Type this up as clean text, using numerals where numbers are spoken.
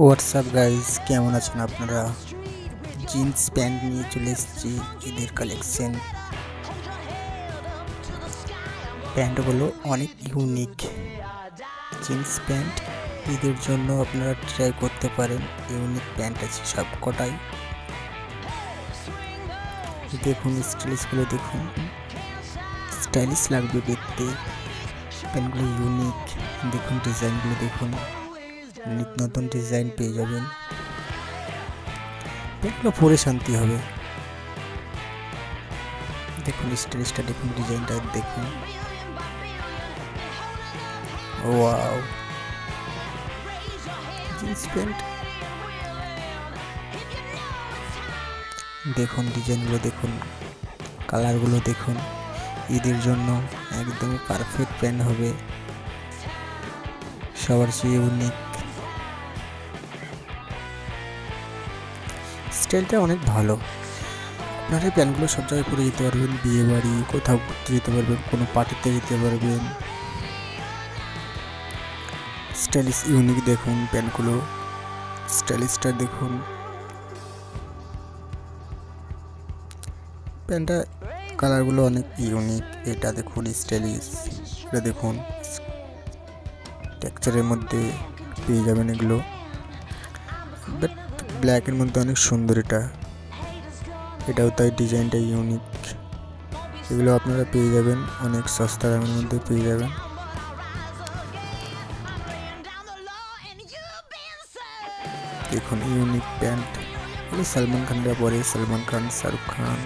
WhatsApp guys, কেমন আছেন আপনারা? জিন্স প্যান্ট নিয়ে চলে এসেছি ঈদের কালেকশন। প্যান্টগুলো অনেক ইউনিক। জিন্স প্যান্ট ঈদের জন্য আপনারা ট্রাই করতে পারেন। ইউনিক প্যান্ট আছে সব কটাই। দেখুন স্টাইলিশগুলো, দেখুন স্টাইলিশ লাগবে দেখতে। প্যান্টগুলো ইউনিক, দেখুন ডিজাইনগুলো দেখুন, নিত্য নতুন ডিজাইন পেয়ে যাবেন। প্যান্টগুলো পরে শান্তি হবে। দেখুন স্টাইলিশটা, দেখুন ডিজাইনটা দেখুন। ওয়াও, জিন্স প্যান্ট দেখুন, ডিজাইনগুলো দেখুন, কালারগুলো দেখুন। ঈদের জন্য একদম পারফেক্ট প্যান্ট হবে, সবার চেয়ে ইউনিক। স্টাইলটা অনেক ভালো। আপনারা প্যান্টগুলো সব জায়গায় পরে যেতে পারবেন, বিয়ে বাড়ি কোথাও ঘুরতে যেতে পারবেন, কোনো পার্টিতে যেতে পারবেন। স্টাইলিশ ইউনিক দেখুন প্যান্টগুলো, স্টাইলিশটা দেখুন। প্যান্টটা কালারগুলো অনেক ইউনিক। এটা দেখুন স্টাইলিশ, এটা দেখুন টেক্সচারের মধ্যে পেয়ে যাবেন এগুলো, বাট ব্ল্যাকের মধ্যে অনেক সুন্দর। এটাও তাই, ডিজাইনটা ইউনিক। এগুলো আপনারা পেয়ে যাবেন অনেক সস্তা দামের মধ্যে পেয়ে যাবেন। দেখুন ইউনিক প্যান্ট, সালমান খানরা পরে, সালমান খান, শাহরুখ খান।